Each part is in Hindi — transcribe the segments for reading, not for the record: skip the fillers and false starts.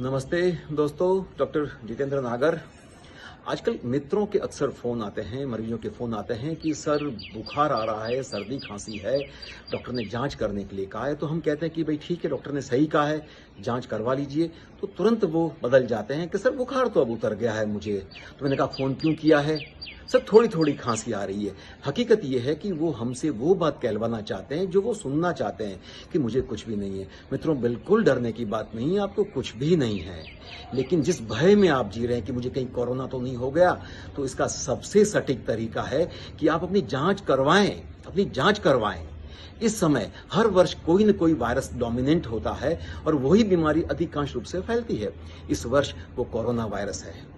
नमस्ते दोस्तों, डॉक्टर जितेंद्र नागर। आजकल मित्रों के अक्सर फ़ोन आते हैं, मरीजों के फ़ोन आते हैं कि सर बुखार आ रहा है, सर्दी खांसी है, डॉक्टर ने जांच करने के लिए कहा है। तो हम कहते हैं कि भाई ठीक है, डॉक्टर ने सही कहा है, जांच करवा लीजिए। तो तुरंत वो बदल जाते हैं कि सर बुखार तो अब उतर गया है मुझे। तो मैंने कहा फ़ोन क्यों किया है? सर थोड़ी थोड़ी खांसी आ रही है। हकीकत ये है कि वो हमसे वो बात कहलवाना चाहते हैं जो वो सुनना चाहते हैं कि मुझे कुछ भी नहीं है। मित्रों, बिल्कुल डरने की बात नहीं है, आपको कुछ भी नहीं है। लेकिन जिस भय में आप जी रहे हैं कि मुझे कहीं कोरोना तो नहीं हो गया, तो इसका सबसे सटीक तरीका है कि आप अपनी जांच करवाएं। इस समय हर वर्ष कोई न कोई वायरस डोमिनेंट होता है और वही बीमारी अधिकांश रूप से फैलती है। इस वर्ष वो कोरोना वायरस है।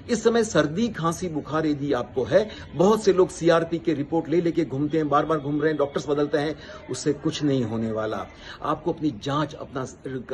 इस समय सर्दी खांसी बुखार यदि आपको है, बहुत से लोग सीआरपी के रिपोर्ट ले लेके घूमते हैं, बार बार घूम रहे हैं, डॉक्टर्स बदलते हैं, उससे कुछ नहीं होने वाला। आपको अपनी जांच, अपना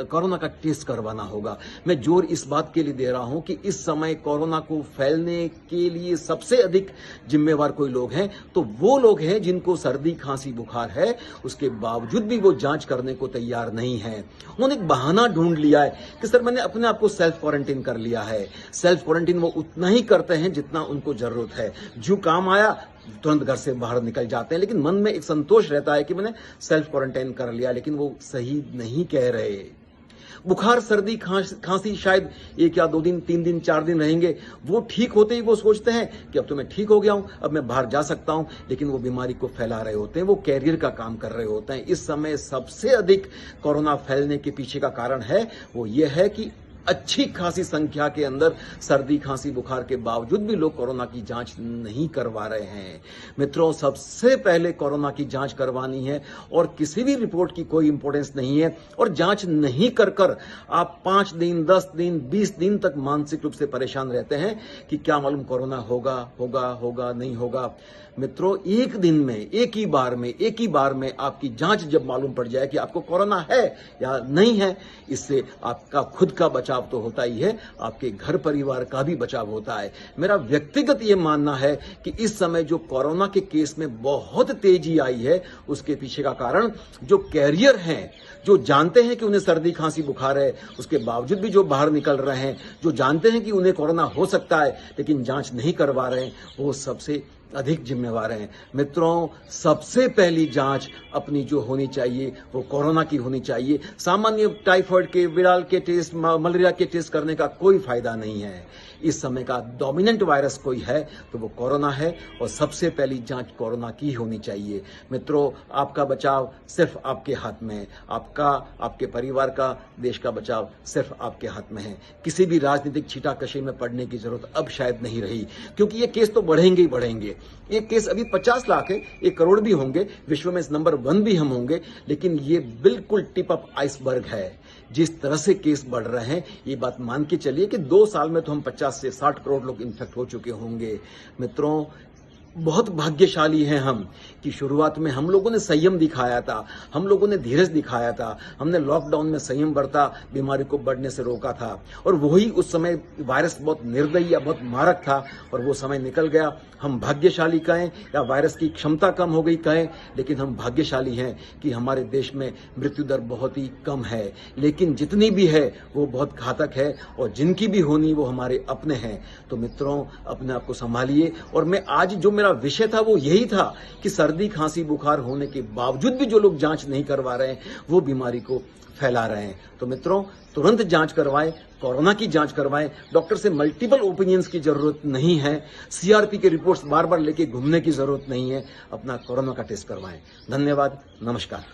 कोरोना का टेस्ट करवाना होगा। मैं जोर इस बात के लिए दे रहा हूं कि इस समय कोरोना को फैलने के लिए सबसे अधिक जिम्मेवार कोई लोग हैं तो वो लोग हैं जिनको सर्दी खांसी बुखार है, उसके बावजूद भी वो जांच करने को तैयार नहीं है। उन्होंने एक बहाना ढूंढ लिया है कि सर मैंने अपने आप को सेल्फ क्वारंटीन कर लिया है। सेल्फ क्वारंटीन वो उतना ही करते हैं जितना उनको जरूरत है। जो काम आया तुरंत घर से बाहर निकल जाते हैं, लेकिन मन में एक संतोष रहता है कि मैंने सेल्फ क्वारंटाइन कर लिया, लेकिन वो सही नहीं कह रहे। बुखार सर्दी खांसी शायद 1 या 2 दिन 3 दिन 4 दिन रहेंगे। वो ठीक होते ही वो सोचते हैं कि अब तो मैं ठीक हो गया हूं, अब मैं बाहर जा सकता हूं, लेकिन वो बीमारी को फैला रहे होते हैं, वो कैरियर का काम कर रहे होते हैं। इस समय सबसे अधिक कोरोना फैलने के पीछे का कारण है वो ये है कि अच्छी खासी संख्या के अंदर सर्दी खांसी बुखार के बावजूद भी लोग कोरोना की जांच नहीं करवा रहे हैं। मित्रों, सबसे पहले कोरोना की जांच करवानी है और किसी भी रिपोर्ट की कोई इंपॉर्टेंस नहीं है। और जांच नहीं कर आप 5 दिन 10 दिन 20 दिन तक मानसिक रूप से परेशान रहते हैं कि क्या मालूम कोरोना होगा नहीं होगा। मित्रों, एक दिन में एक ही बार में आपकी जांच जब मालूम पड़ जाए कि आपको कोरोना है या नहीं है, इससे आपका खुद का बचाव तो होता ही है, आपके घर परिवार का भी बचाव होता है। मेरा व्यक्तिगत ये मानना है कि इस समय जो कोरोना के केस में बहुत तेजी आई है, उसके पीछे का कारण जो कैरियर हैं, जो जानते हैं कि उन्हें सर्दी खांसी बुखार है, उसके बावजूद भी जो बाहर निकल रहे हैं, जो जानते हैं कि उन्हें कोरोना हो सकता है लेकिन जांच नहीं करवा रहे हैं, वो सबसे अधिक जिम्मेवार हैं। मित्रों, सबसे पहली जांच अपनी जो होनी चाहिए वो कोरोना की होनी चाहिए। सामान्य टाइफाइड के, विराल के टेस्ट, मलेरिया के टेस्ट करने का कोई फायदा नहीं है। इस समय का डोमिनेंट वायरस कोई है तो वो कोरोना है और सबसे पहली जांच कोरोना की होनी चाहिए। मित्रों, आपका बचाव सिर्फ आपके हाथ में है। आपका, आपके परिवार का, देश का बचाव सिर्फ आपके हाथ में है। किसी भी राजनीतिक छींटाकशी में पड़ने की जरूरत अब शायद नहीं रही, क्योंकि ये केस तो बढ़ेंगे ही बढ़ेंगे। ये केस अभी 50 लाख है, 1 करोड़ भी होंगे, विश्व में नंबर 1 भी हम होंगे, लेकिन ये बिल्कुल टिप ऑफ आइसबर्ग है। जिस तरह से केस बढ़ रहे हैं, ये बात मान के चलिए कि 2 साल में तो हम 50 से 60 करोड़ लोग इन्फेक्ट हो चुके होंगे। मित्रों, बहुत भाग्यशाली हैं हम कि शुरुआत में हम लोगों ने संयम दिखाया था, हम लोगों ने धीरज दिखाया था, हमने लॉकडाउन में संयम बरता, बीमारी को बढ़ने से रोका था। और वही उस समय वायरस बहुत निर्दयी या बहुत मारक था और वो समय निकल गया। हम भाग्यशाली कहें या वायरस की क्षमता कम हो गई कहें, लेकिन हम भाग्यशाली हैं कि हमारे देश में मृत्यु दर बहुत ही कम है। लेकिन जितनी भी है वो बहुत घातक है और जिनकी भी होनी वो हमारे अपने हैं। तो मित्रों, अपने आप को संभालिए। और मैं आज जो मेरा विषय था वो यही था कि सर्दी खांसी बुखार होने के बावजूद भी जो लोग जांच नहीं करवा रहे हैं वो बीमारी को फैला रहे हैं। तो मित्रों, तुरंत जांच करवाएं, कोरोना की जांच करवाएं। डॉक्टर से मल्टीपल ओपिनियंस की जरूरत नहीं है, सीआरपी के रिपोर्ट्स बार बार लेके घूमने की जरूरत नहीं है। अपना कोरोना का टेस्ट करवाएं। धन्यवाद, नमस्कार।